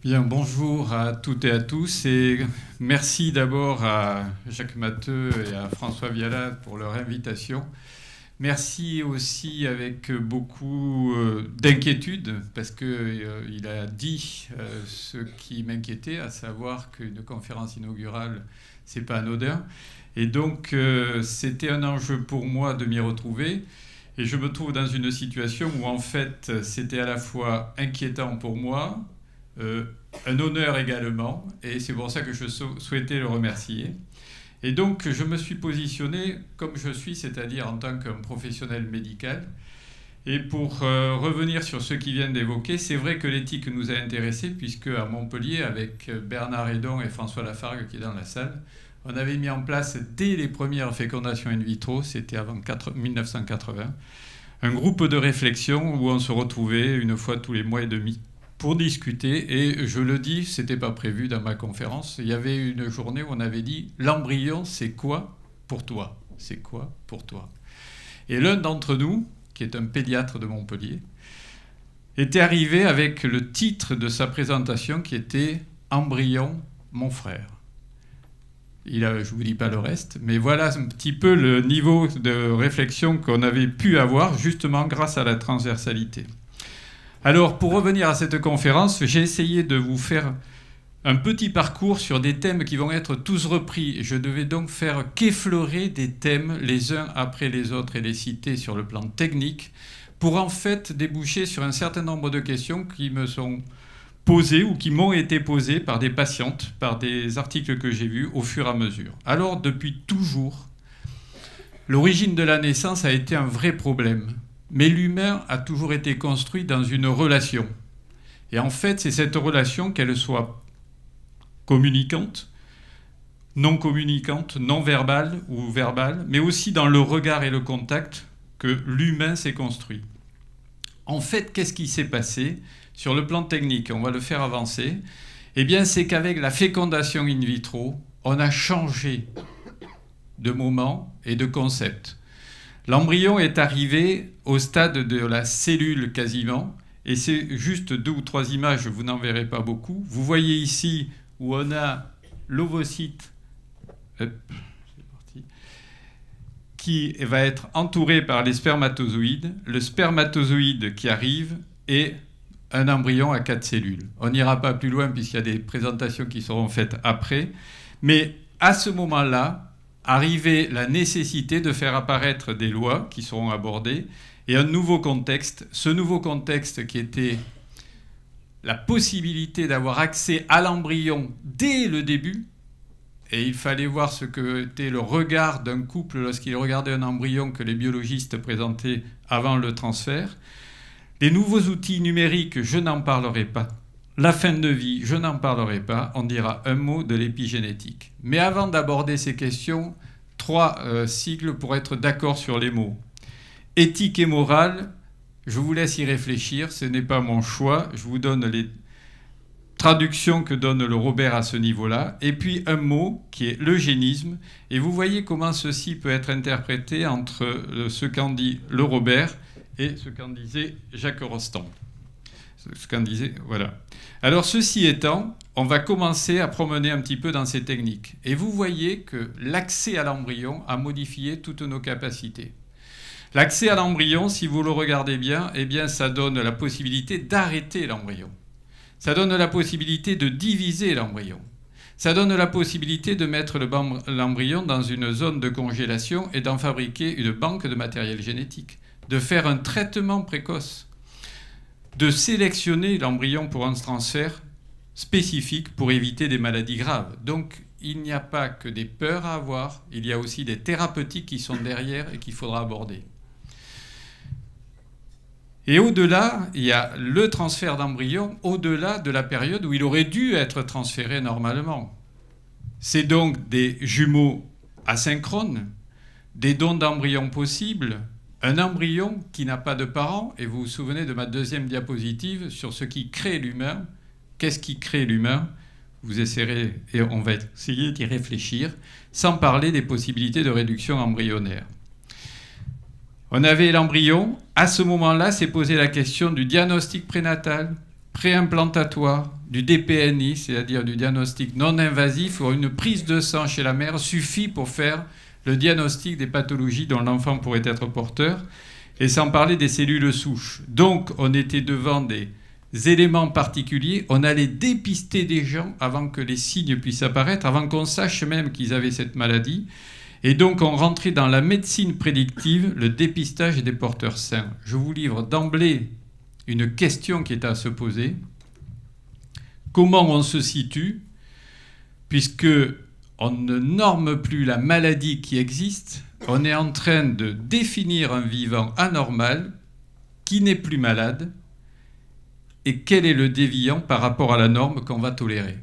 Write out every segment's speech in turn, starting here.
Bien, bonjour à toutes et à tous et merci d'abord à Jacques Matteux et à François Viala pour leur invitation. Merci aussi avec beaucoup d'inquiétude parce qu'il a dit ce qui m'inquiétait, à savoir qu'une conférence inaugurale, c'est pas anodin. Et donc c'était un enjeu pour moi de m'y retrouver. Et je me trouve dans une situation où en fait c'était à la fois inquiétant pour moi, un honneur également, et c'est pour ça que je souhaitais le remercier. Et donc je me suis positionné comme je suis, c'est-à-dire en tant qu'un professionnel médical. Et pour revenir sur ce qu'ils viennent d'évoquer, c'est vrai que l'éthique nous a intéressés, puisque à Montpellier, avec Bernard Hédon et François Lafargue qui est dans la salle, on avait mis en place dès les premières fécondations in vitro, c'était avant 1980, un groupe de réflexion où on se retrouvait une fois tous les mois et demi pour discuter. Et je le dis, ce n'était pas prévu dans ma conférence. Il y avait une journée où on avait dit « L'embryon, c'est quoi pour toi ? C'est quoi pour toi ?» Et l'un d'entre nous, qui est un pédiatre de Montpellier, était arrivé avec le titre de sa présentation qui était « Embryon, mon frère ». Je ne vous dis pas le reste, mais voilà un petit peu le niveau de réflexion qu'on avait pu avoir justement grâce à la transversalité. Alors, pour revenir à cette conférence, j'ai essayé de vous faire un petit parcours sur des thèmes qui vont être tous repris. Je devais donc faire qu'effleurer des thèmes les uns après les autres et les citer sur le plan technique pour en fait déboucher sur un certain nombre de questions qui me sont posées ou qui m'ont été posées par des patientes, par des articles que j'ai vus au fur et à mesure. Alors, depuis toujours, l'origine de la naissance a été un vrai problème. Mais l'humain a toujours été construit dans une relation. Et en fait, c'est cette relation, qu'elle soit communicante, non verbale ou verbale, mais aussi dans le regard et le contact que l'humain s'est construit. En fait, qu'est-ce qui s'est passé sur le plan technique? On va le faire avancer. Eh bien, c'est qu'avec la fécondation in vitro, on a changé de moment et de concept. L'embryon est arrivé au stade de la cellule quasiment, et c'est juste 2 ou 3 images, vous n'en verrez pas beaucoup. Vous voyez ici où on a l'ovocyte qui va être entouré par les spermatozoïdes, le spermatozoïde qui arrive et un embryon à 4 cellules. On n'ira pas plus loin puisqu'il y a des présentations qui seront faites après, mais à ce moment-là, arriver la nécessité de faire apparaître des lois qui seront abordées et un nouveau contexte. Ce nouveau contexte qui était la possibilité d'avoir accès à l'embryon dès le début. Et il fallait voir ce qu'était le regard d'un couple lorsqu'il regardait un embryon que les biologistes présentaient avant le transfert. Les nouveaux outils numériques, je n'en parlerai pas. La fin de vie, je n'en parlerai pas, on dira un mot de l'épigénétique. Mais avant d'aborder ces questions, 3 sigles pour être d'accord sur les mots. Éthique et morale, je vous laisse y réfléchir, ce n'est pas mon choix, je vous donne les traductions que donne le Robert à ce niveau-là. Et puis un mot qui est l'eugénisme, et vous voyez comment ceci peut être interprété entre ce qu'en dit le Robert et ce qu'en disait Jacques Rostand. Ce qu'en disait, voilà. Alors, ceci étant, on va commencer à promener un petit peu dans ces techniques. Et vous voyez que l'accès à l'embryon a modifié toutes nos capacités. L'accès à l'embryon, si vous le regardez bien, eh bien, ça donne la possibilité d'arrêter l'embryon. Ça donne la possibilité de diviser l'embryon. Ça donne la possibilité de mettre l'embryon dans une zone de congélation et d'en fabriquer une banque de matériel génétique, de faire un traitement précoce, de sélectionner l'embryon pour un transfert spécifique pour éviter des maladies graves. Donc, il n'y a pas que des peurs à avoir, il y a aussi des thérapeutiques qui sont derrière et qu'il faudra aborder. Et au-delà, il y a le transfert d'embryon au-delà de la période où il aurait dû être transféré normalement. C'est donc des jumeaux asynchrones, des dons d'embryons possibles, un embryon qui n'a pas de parents, et vous vous souvenez de ma deuxième diapositive sur ce qui crée l'humain. Qu'est-ce qui crée l'humain? Vous essaierez, et on va essayer d'y réfléchir, sans parler des possibilités de réduction embryonnaire. On avait l'embryon. À ce moment-là, s'est posé la question du diagnostic prénatal, préimplantatoire, du DPNI, c'est-à-dire du diagnostic non invasif, où une prise de sang chez la mère suffit pour faire le diagnostic des pathologies dont l'enfant pourrait être porteur, et sans parler des cellules souches. Donc on était devant des éléments particuliers, on allait dépister des gens avant que les signes puissent apparaître, avant qu'on sache même qu'ils avaient cette maladie. Et donc on rentrait dans la médecine prédictive, le dépistage des porteurs sains. Je vous livre d'emblée une question qui est à se poser. Comment on se situe, puisque on ne norme plus la maladie qui existe, on est en train de définir un vivant anormal qui n'est plus malade, et quel est le déviant par rapport à la norme qu'on va tolérer.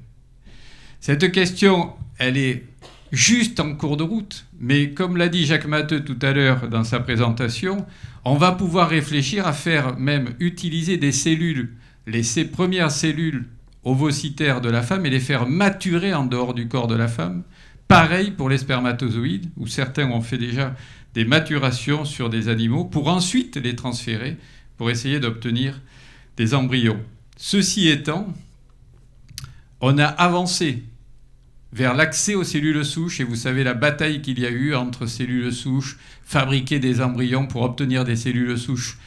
Cette question, elle est juste en cours de route, mais comme l'a dit Jacques Matteux tout à l'heure dans sa présentation, on va pouvoir réfléchir à faire même utiliser des cellules, ces premières cellules ovocytaires de la femme, et les faire maturer en dehors du corps de la femme. Pareil pour les spermatozoïdes, où certains ont fait déjà des maturations sur des animaux, pour ensuite les transférer, pour essayer d'obtenir des embryons. Ceci étant, on a avancé vers l'accès aux cellules souches, et vous savez la bataille qu'il y a eu entre cellules souches, fabriquer des embryons pour obtenir des cellules souches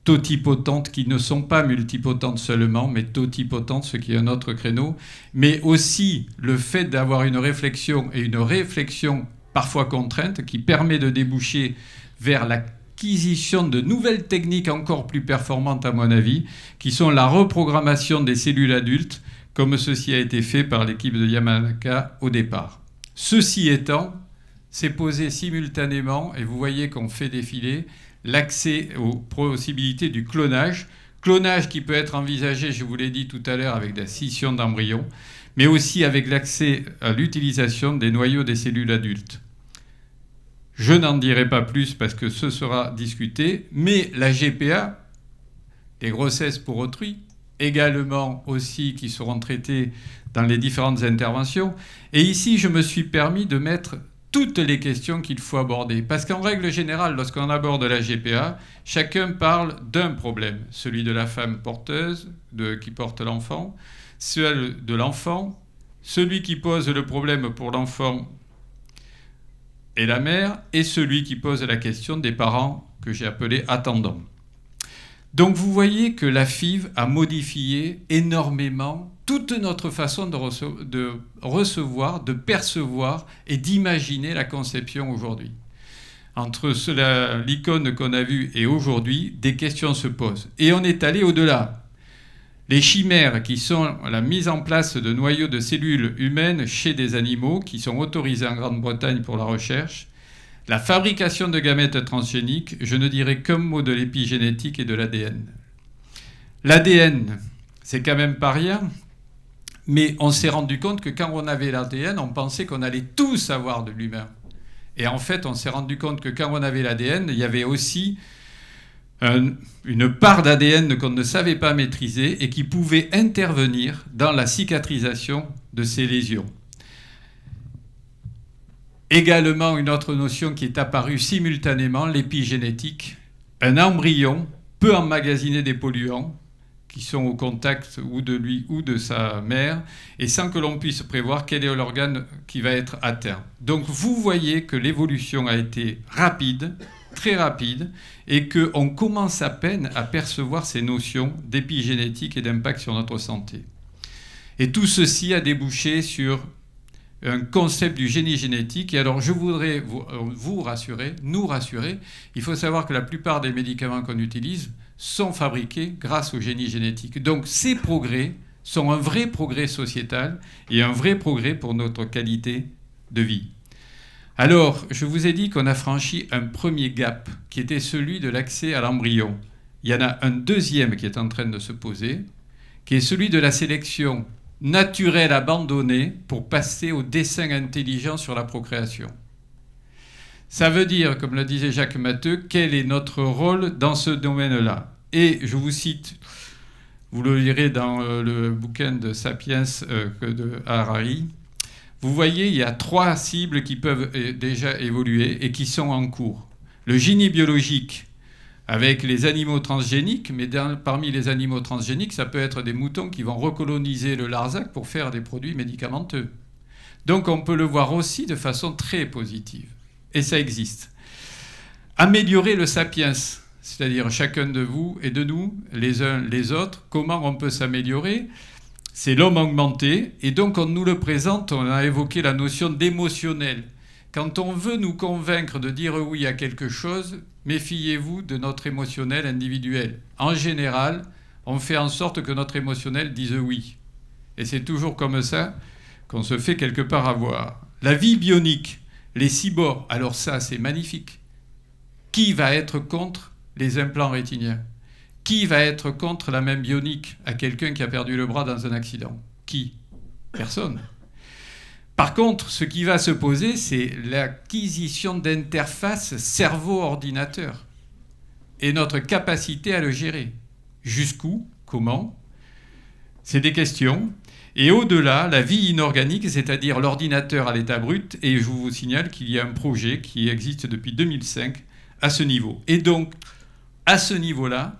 totipotentes qui ne sont pas multipotentes seulement, mais totipotentes, ce qui est un autre créneau, mais aussi le fait d'avoir une réflexion, et une réflexion parfois contrainte, qui permet de déboucher vers l'acquisition de nouvelles techniques encore plus performantes, à mon avis, qui sont la reprogrammation des cellules adultes, comme ceci a été fait par l'équipe de Yamanaka au départ. Ceci étant, c'est posé simultanément, et vous voyez qu'on fait défiler l'accès aux possibilités du clonage. Clonage qui peut être envisagé, je vous l'ai dit tout à l'heure, avec la scission d'embryons, mais aussi avec l'accès à l'utilisation des noyaux des cellules adultes. Je n'en dirai pas plus parce que ce sera discuté, mais la GPA, les grossesses pour autrui, également aussi qui seront traitées dans les différentes interventions. Et ici, je me suis permis de mettre toutes les questions qu'il faut aborder. Parce qu'en règle générale, lorsqu'on aborde la GPA, chacun parle d'un problème. Celui de la femme porteuse, qui porte l'enfant, celui de l'enfant, celui qui pose le problème pour l'enfant et la mère, et celui qui pose la question des parents que j'ai appelés attendants. Donc vous voyez que la FIV a modifié énormément toute notre façon de recevoir, de percevoir et d'imaginer la conception aujourd'hui. Entre l'icône qu'on a vue et aujourd'hui, des questions se posent. Et on est allé au-delà. Les chimères, qui sont la mise en place de noyaux de cellules humaines chez des animaux, qui sont autorisés en Grande-Bretagne pour la recherche, la fabrication de gamètes transgéniques, je ne dirais qu'un mot de l'épigénétique et de l'ADN. L'ADN, c'est quand même pas rien, mais on s'est rendu compte que quand on avait l'ADN, on pensait qu'on allait tout savoir de l'humain. Et en fait, on s'est rendu compte que quand on avait l'ADN, il y avait aussi une part d'ADN qu'on ne savait pas maîtriser et qui pouvait intervenir dans la cicatrisation de ces lésions. Également, une autre notion qui est apparue simultanément, l'épigénétique. Un embryon peut emmagasiner des polluants qui sont au contact ou de lui ou de sa mère, et sans que l'on puisse prévoir quel est l'organe qui va être atteint. Donc vous voyez que l'évolution a été rapide, très rapide, et qu'on commence à peine à percevoir ces notions d'épigénétique et d'impact sur notre santé. Et tout ceci a débouché sur un concept du génie génétique. Et alors, je voudrais vous rassurer, nous rassurer. Il faut savoir que la plupart des médicaments qu'on utilise sont fabriqués grâce au génie génétique. Donc, ces progrès sont un vrai progrès sociétal et un vrai progrès pour notre qualité de vie. Alors, je vous ai dit qu'on a franchi un premier gap, qui était celui de l'accès à l'embryon. Il y en a un deuxième qui est en train de se poser, qui est celui de la sélection naturelle abandonnée pour passer au dessein intelligent sur la procréation. Ça veut dire, comme le disait Jacques Matteux, quel est notre rôle dans ce domaine-là. Et je vous cite, vous le lirez dans le bouquin de Sapiens de Harari, vous voyez, il y a 3 cibles qui peuvent déjà évoluer et qui sont en cours. Le génie biologique avec les animaux transgéniques, mais parmi les animaux transgéniques, ça peut être des moutons qui vont recoloniser le Larzac pour faire des produits médicamenteux. Donc on peut le voir aussi de façon très positive. Et ça existe. Améliorer le sapiens, c'est-à-dire chacun de vous et de nous, les uns les autres, comment on peut s'améliorer? C'est l'homme augmenté, et donc on nous le présente, on a évoqué la notion d'émotionnel. Quand on veut nous convaincre de dire oui à quelque chose, méfiez-vous de notre émotionnel individuel. En général, on fait en sorte que notre émotionnel dise oui. Et c'est toujours comme ça qu'on se fait quelque part avoir. La vie bionique, les cyborgs, alors ça c'est magnifique. Qui va être contre les implants rétiniens? Qui va être contre la main bionique à quelqu'un qui a perdu le bras dans un accident? Qui? Personne. Par contre, ce qui va se poser, c'est l'acquisition d'interfaces cerveau-ordinateur et notre capacité à le gérer. Jusqu'où? Comment? C'est des questions. Et au-delà, la vie inorganique, c'est-à-dire l'ordinateur à l'état brut, et je vous signale qu'il y a un projet qui existe depuis 2005 à ce niveau. Et donc, à ce niveau-là,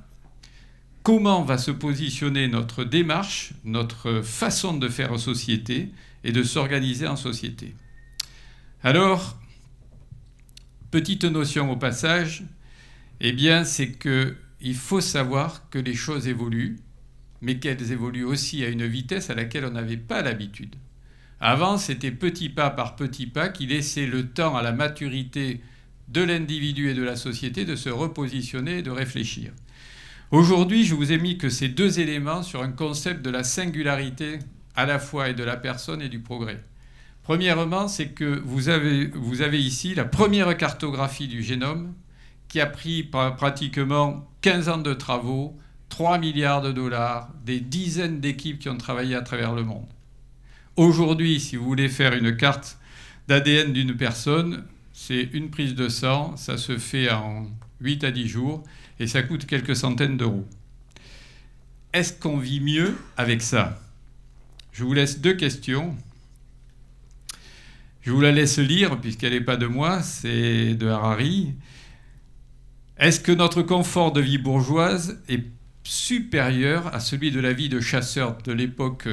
comment va se positionner notre démarche, notre façon de faire société et de s'organiser en société? Alors, petite notion au passage, eh bien, c'est qu'il faut savoir que les choses évoluent, mais qu'elles évoluent aussi à une vitesse à laquelle on n'avait pas l'habitude. Avant, c'était petit pas par petit pas qui laissait le temps à la maturité de l'individu et de la société de se repositionner et de réfléchir. Aujourd'hui, je vous ai mis que ces deux éléments sur un concept de la singularité à la fois et de la personne et du progrès. Premièrement, c'est que vous avez ici la première cartographie du génome qui a pris pratiquement 15 ans de travaux, 3 milliards de dollars, des dizaines d'équipes qui ont travaillé à travers le monde. Aujourd'hui, si vous voulez faire une carte d'ADN d'une personne, c'est une prise de sang, ça se fait en 8 à 10 jours et ça coûte quelques centaines d'euros. Est-ce qu'on vit mieux avec ça? Je vous laisse deux questions. Je vous la laisse lire puisqu'elle n'est pas de moi, c'est de Harari. Est-ce que notre confort de vie bourgeoise est supérieur à celui de la vie de chasseur de l'époque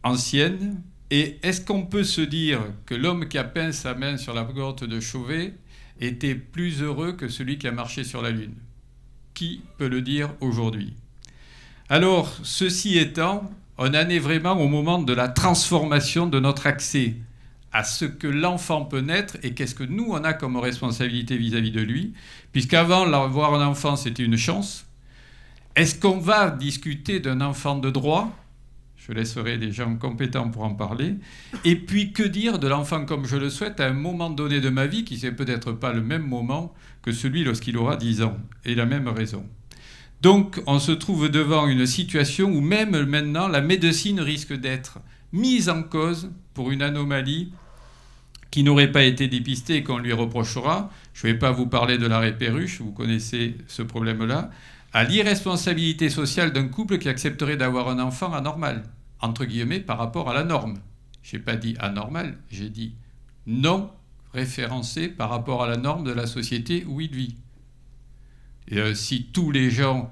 ancienne? Et est-ce qu'on peut se dire que l'homme qui a peint sa main sur la grotte de Chauvet était plus heureux que celui qui a marché sur la Lune? Qui peut le dire aujourd'hui? Alors, ceci étant, on en est vraiment au moment de la transformation de notre accès à ce que l'enfant peut naître et qu'est-ce que nous, on a comme responsabilité vis-à-vis de lui. Puisqu'avant, avoir un enfant, c'était une chance. Est-ce qu'on va discuter d'un enfant de droit? Je laisserai des gens compétents pour en parler. Et puis, que dire de l'enfant comme je le souhaite à un moment donné de ma vie qui n'est peut-être pas le même moment que celui lorsqu'il aura 10 ans, et la même raison. Donc, on se trouve devant une situation où même maintenant, la médecine risque d'être mise en cause pour une anomalie qui n'aurait pas été dépistée et qu'on lui reprochera. Je ne vais pas vous parler de l'arrêt Perruche, vous connaissez ce problème-là, à l'irresponsabilité sociale d'un couple qui accepterait d'avoir un enfant anormal, entre guillemets, par rapport à la norme. Je n'ai pas dit anormal, j'ai dit non référencé par rapport à la norme de la société où il vit. Et si tous les gens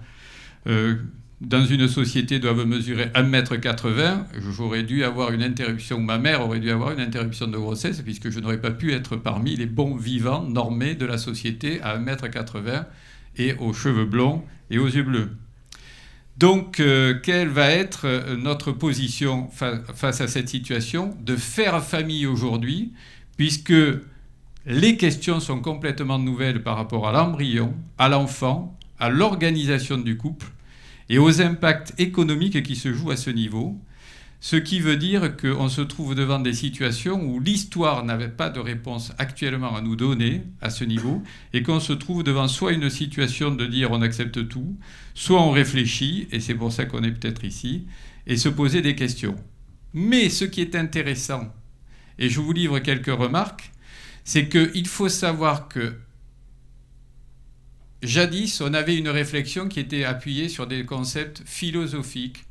dans une société doivent mesurer 1,80 m, j'aurais dû avoir une interruption, ou ma mère aurait dû avoir une interruption de grossesse, puisque je n'aurais pas pu être parmi les bons vivants normés de la société à 1,80 m et aux cheveux blonds et aux yeux bleus. Donc, quelle va être notre position face à cette situation de faire famille aujourd'hui, puisque les questions sont complètement nouvelles par rapport à l'embryon, à l'enfant, à l'organisation du couple et aux impacts économiques qui se jouent à ce niveau, ce qui veut dire qu'on se trouve devant des situations où l'histoire n'avait pas de réponse actuellement à nous donner à ce niveau et qu'on se trouve devant soit une situation de dire on accepte tout, soit on réfléchit, et c'est pour ça qu'on est peut-être ici, et se poser des questions. Mais ce qui est intéressant, et je vous livre quelques remarques, c'est qu'il faut savoir que jadis, on avait une réflexion qui était appuyée sur des concepts philosophiques,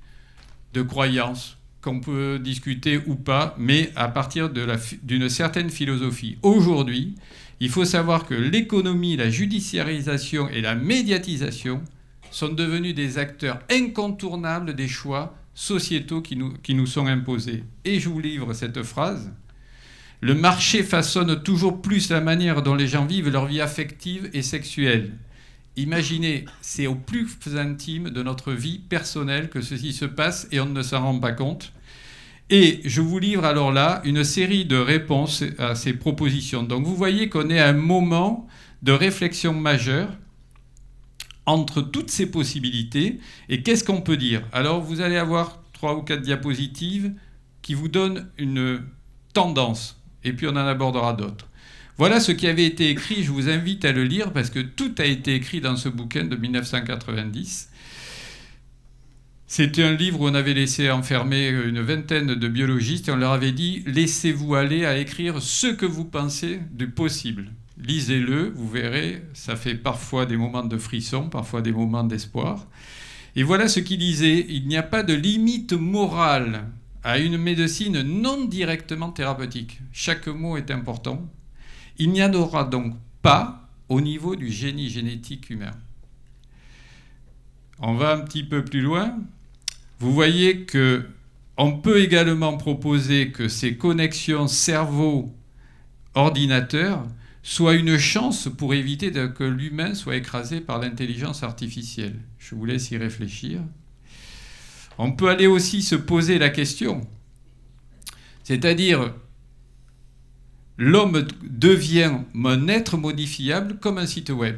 de croyances, qu'on peut discuter ou pas, mais à partir d'une certaine philosophie. Aujourd'hui, Il faut savoir que l'économie, la judiciarisation et la médiatisation sont devenus des acteurs incontournables des choix sociétaux qui nous sont imposés. Et je vous livre cette phrase. Le marché façonne toujours plus la manière dont les gens vivent leur vie affective et sexuelle. Imaginez, c'est au plus intime de notre vie personnelle que ceci se passe et on ne s'en rend pas compte. Et je vous livre alors là une série de réponses à ces propositions. Donc vous voyez qu'on est à un moment de réflexion majeure entre toutes ces possibilités. Et qu'est-ce qu'on peut dire? Alors vous allez avoir 3 ou 4 diapositives qui vous donnent une tendance. Et puis on en abordera d'autres. Voilà ce qui avait été écrit. Je vous invite à le lire parce que tout a été écrit dans ce bouquin de 1990. C'était un livre où on avait laissé enfermer une vingtaine de biologistes et on leur avait dit « Laissez-vous aller à écrire ce que vous pensez du possible. Lisez-le, vous verrez, ça fait parfois des moments de frisson, parfois des moments d'espoir. » Et voilà ce qu'il disait « Il n'y a pas de limite morale à une médecine non directement thérapeutique. Chaque mot est important. Il n'y en aura donc pas au niveau du génie génétique humain. » On va un petit peu plus loin. Vous voyez qu'on peut également proposer que ces connexions cerveau-ordinateur soient une chance pour éviter que l'humain soit écrasé par l'intelligence artificielle. Je vous laisse y réfléchir. On peut aller aussi se poser la question, c'est-à-dire l'homme devient un être modifiable comme un site web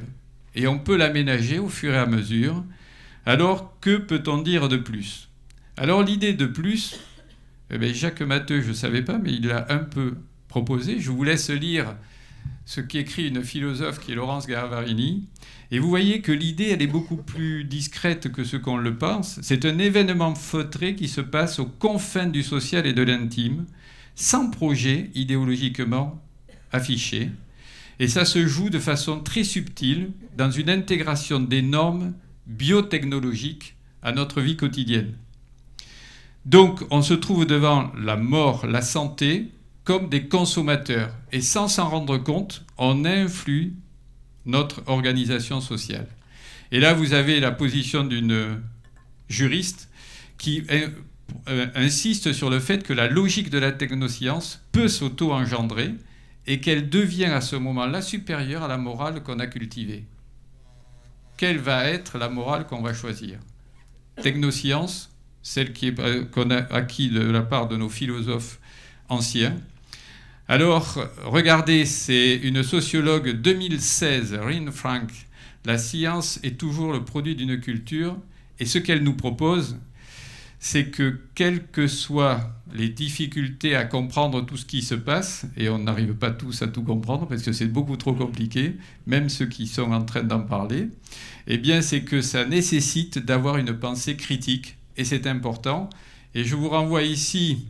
et on peut l'aménager au fur et à mesure. Alors, que peut-on dire de plus? Alors, l'idée de plus, Jacques Matteux, je ne savais pas, mais il l'a un peu proposé. Je vous laisse lire ce qu'écrit une philosophe qui est Laurence Gavarini. Et vous voyez que l'idée, elle est beaucoup plus discrète que ce qu'on le pense. C'est un événement feutré qui se passe aux confins du social et de l'intime, sans projet idéologiquement affiché. Et ça se joue de façon très subtile dans une intégration des normes biotechnologiques à notre vie quotidienne. Donc, on se trouve devant la mort, la santé, comme des consommateurs. Et sans s'en rendre compte, on influe notre organisation sociale. Et là, vous avez la position d'une juriste qui insiste sur le fait que la logique de la technoscience peut s'auto-engendrer et qu'elle devient à ce moment-là supérieure à la morale qu'on a cultivée. Quelle va être la morale qu'on va choisir? Technoscience, celle qu'on a acquis de la part de nos philosophes anciens. Alors, regardez, c'est une sociologue 2016, Ryn Frank. La science est toujours le produit d'une culture. Et ce qu'elle nous propose, c'est que quelles que soient les difficultés à comprendre tout ce qui se passe, et on n'arrive pas tous à tout comprendre parce que c'est beaucoup trop compliqué, même ceux qui sont en train d'en parler, eh bien c'est que ça nécessite d'avoir une pensée critique, et c'est important. Et je vous renvoie ici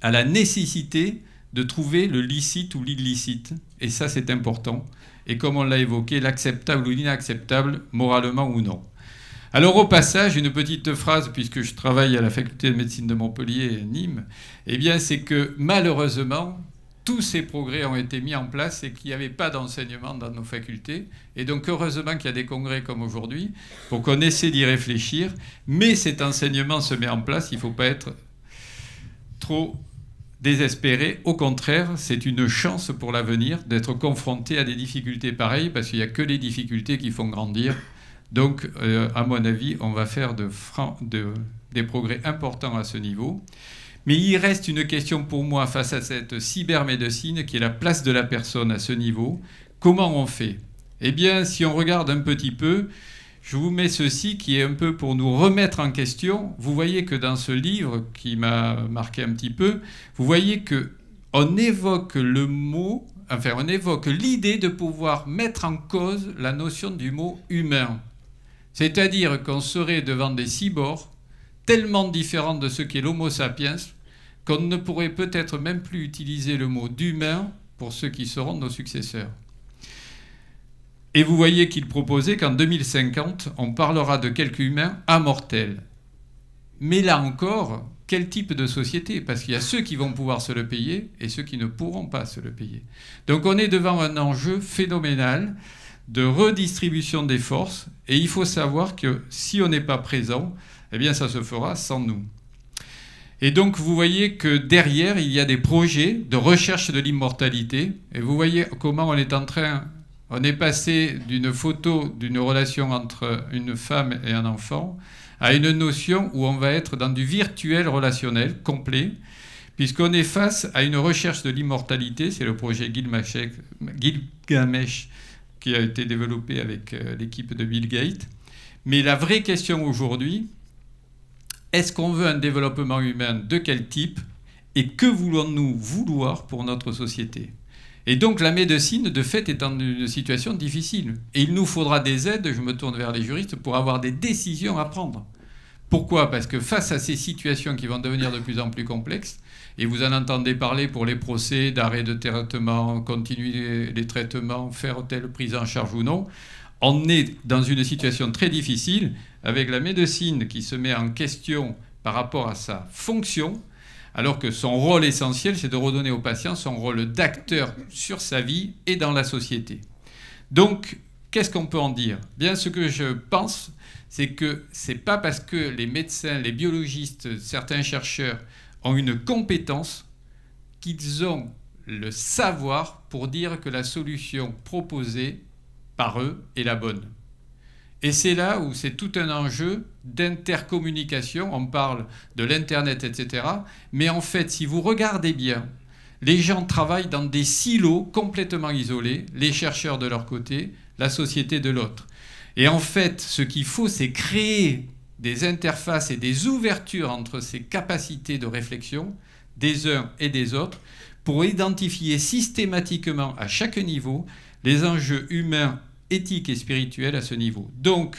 à la nécessité de trouver le licite ou l'illicite, et ça c'est important, et comme on l'a évoqué, l'acceptable ou l'inacceptable, moralement ou non. Alors au passage, une petite phrase, puisque je travaille à la faculté de médecine de Montpellier, Nîmes, eh bien c'est que malheureusement, tous ces progrès ont été mis en place et qu'il n'y avait pas d'enseignement dans nos facultés. Et donc heureusement qu'il y a des congrès comme aujourd'hui pour qu'on essaie d'y réfléchir. Mais cet enseignement se met en place, il ne faut pas être trop désespéré. Au contraire, c'est une chance pour l'avenir d'être confronté à des difficultés pareilles parce qu'il n'y a que les difficultés qui font grandir. Donc, à mon avis, on va faire des progrès importants à ce niveau. Mais il reste une question pour moi face à cette cybermédecine qui est la place de la personne à ce niveau. Comment on fait? Eh bien, si on regarde un petit peu, je vous mets ceci qui est un peu pour nous remettre en question. Vous voyez que dans ce livre qui m'a marqué un petit peu, vous voyez qu'on évoque le mot, enfin on évoque l'idée de pouvoir mettre en cause la notion du mot humain. C'est-à-dire qu'on serait devant des cyborgs tellement différents de ce qu'est l'Homo sapiens qu'on ne pourrait peut-être même plus utiliser le mot d'humain pour ceux qui seront nos successeurs. Et vous voyez qu'il proposait qu'en 2050, on parlera de quelques humains amortels. Mais là encore, quel type de société? Parce qu'il y a ceux qui vont pouvoir se le payer et ceux qui ne pourront pas se le payer. Donc on est devant un enjeu phénoménal de redistribution des forces. Et il faut savoir que si on n'est pas présent, eh bien ça se fera sans nous. Et donc vous voyez que derrière, il y a des projets de recherche de l'immortalité. Et vous voyez comment on est passé d'une photo d'une relation entre une femme et un enfant à une notion où on va être dans du virtuel relationnel complet, puisqu'on est face à une recherche de l'immortalité. C'est le projet Gilgamesh qui a été développé avec l'équipe de Bill Gates. Mais la vraie question aujourd'hui, est-ce qu'on veut un développement humain de quel type et que voulons-nous vouloir pour notre société? Et donc la médecine, de fait, est dans une situation difficile. Et il nous faudra des aides, je me tourne vers les juristes, pour avoir des décisions à prendre. Pourquoi? Parce que face à ces situations qui vont devenir de plus en plus complexes, et vous en entendez parler pour les procès d'arrêt de traitement, continuer les traitements, faire telle prise en charge ou non, on est dans une situation très difficile avec la médecine qui se met en question par rapport à sa fonction, alors que son rôle essentiel, c'est de redonner au patient son rôle d'acteur sur sa vie et dans la société. Donc, qu'est-ce qu'on peut en dire? Bien, ce que je pense, c'est que ce n'est pas parce que les médecins, les biologistes, certains chercheurs ont une compétence qu'ils ont le savoir pour dire que la solution proposée par eux est la bonne. Et c'est là où c'est tout un enjeu d'intercommunication. On parle de l'Internet, etc. Mais en fait, si vous regardez bien, les gens travaillent dans des silos complètement isolés, les chercheurs de leur côté, la société de l'autre. Et en fait, ce qu'il faut, c'est créer des interfaces et des ouvertures entre ces capacités de réflexion des uns et des autres pour identifier systématiquement à chaque niveau les enjeux humains, éthiques et spirituels à ce niveau. Donc,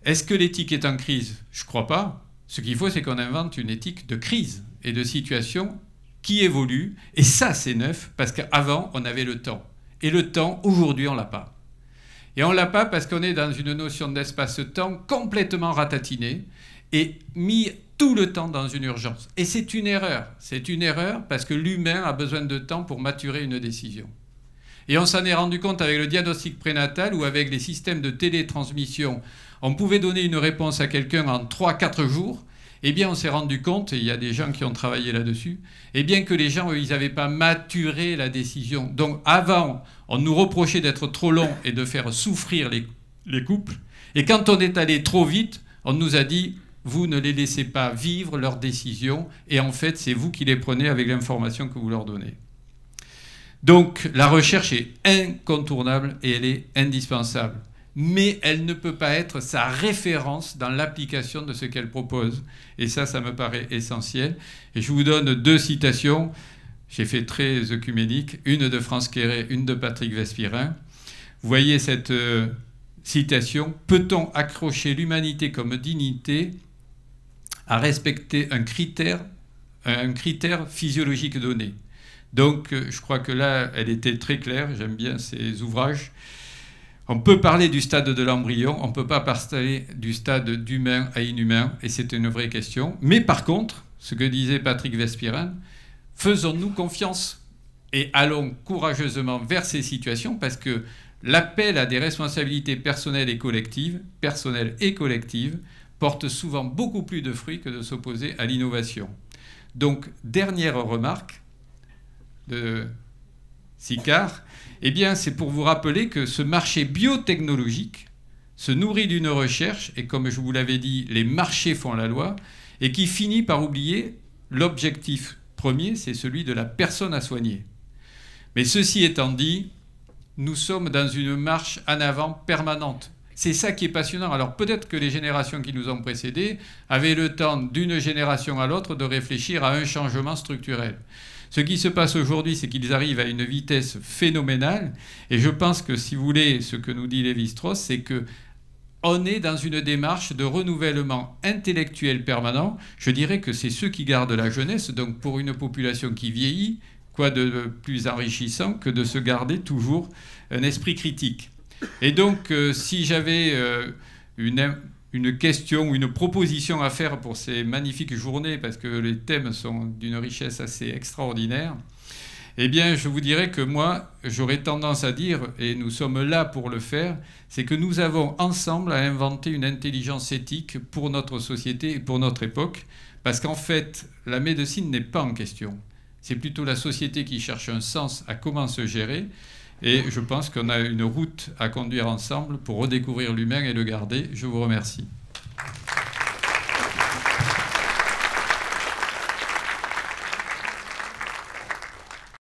est-ce que l'éthique est en crise? Je ne crois pas. Ce qu'il faut, c'est qu'on invente une éthique de crise et de situation qui évolue. Et ça, c'est neuf, parce qu'avant, on avait le temps. Et le temps, aujourd'hui, on ne l'a pas. Et on ne l'a pas parce qu'on est dans une notion d'espace-temps complètement ratatinée et mis tout le temps dans une urgence. Et c'est une erreur. C'est une erreur parce que l'humain a besoin de temps pour maturer une décision. Et on s'en est rendu compte avec le diagnostic prénatal ou avec les systèmes de télétransmission. On pouvait donner une réponse à quelqu'un en 3-4 jours. Eh bien, on s'est rendu compte, et il y a des gens qui ont travaillé là-dessus, eh bien que les gens, eux, ils n'avaient pas maturé la décision. Donc avant, on nous reprochait d'être trop long et de faire souffrir les couples. Et quand on est allé trop vite, on nous a dit, vous ne les laissez pas vivre leurs décisions. Et en fait, c'est vous qui les prenez avec l'information que vous leur donnez. Donc la recherche est incontournable et elle est indispensable. Mais elle ne peut pas être sa référence dans l'application de ce qu'elle propose. Et ça me paraît essentiel. Et je vous donne 2 citations. J'ai fait très œcuménique. Une de France Quéré, une de Patrick Vespirin. Vous voyez cette citation. Peut-on accrocher l'humanité comme dignité à respecter un critère physiologique donné? Donc, je crois que là, elle était très claire. J'aime bien ces ouvrages. On peut parler du stade de l'embryon, on ne peut pas parler du stade d'humain à inhumain, et c'est une vraie question. Mais par contre, ce que disait Patrick Vespirin, faisons-nous confiance et allons courageusement vers ces situations, parce que l'appel à des responsabilités personnelles et collectives, porte souvent beaucoup plus de fruits que de s'opposer à l'innovation. Donc, dernière remarque de Sicard, eh bien, c'est pour vous rappeler que ce marché biotechnologique se nourrit d'une recherche, et comme je vous l'avais dit, les marchés font la loi, et qui finit par oublier l'objectif premier, c'est celui de la personne à soigner. Mais ceci étant dit, nous sommes dans une marche en avant permanente. C'est ça qui est passionnant. Alors peut-être que les générations qui nous ont précédés avaient le temps d'une génération à l'autre de réfléchir à un changement structurel. Ce qui se passe aujourd'hui, c'est qu'ils arrivent à une vitesse phénoménale. Et je pense que, si vous voulez, ce que nous dit Lévi-Strauss, c'est qu'on est dans une démarche de renouvellement intellectuel permanent. Je dirais que c'est ceux qui gardent la jeunesse. Donc pour une population qui vieillit, quoi de plus enrichissant que de se garder toujours un esprit critique. Et donc, si j'avais une question ou une proposition à faire pour ces magnifiques journées, parce que les thèmes sont d'une richesse assez extraordinaire, eh bien, je vous dirais que moi, j'aurais tendance à dire, et nous sommes là pour le faire, c'est que nous avons ensemble à inventer une intelligence éthique pour notre société et pour notre époque, parce qu'en fait, la médecine n'est pas en question. C'est plutôt la société qui cherche un sens à comment se gérer, et je pense qu'on a une route à conduire ensemble pour redécouvrir l'humain et le garder. Je vous remercie.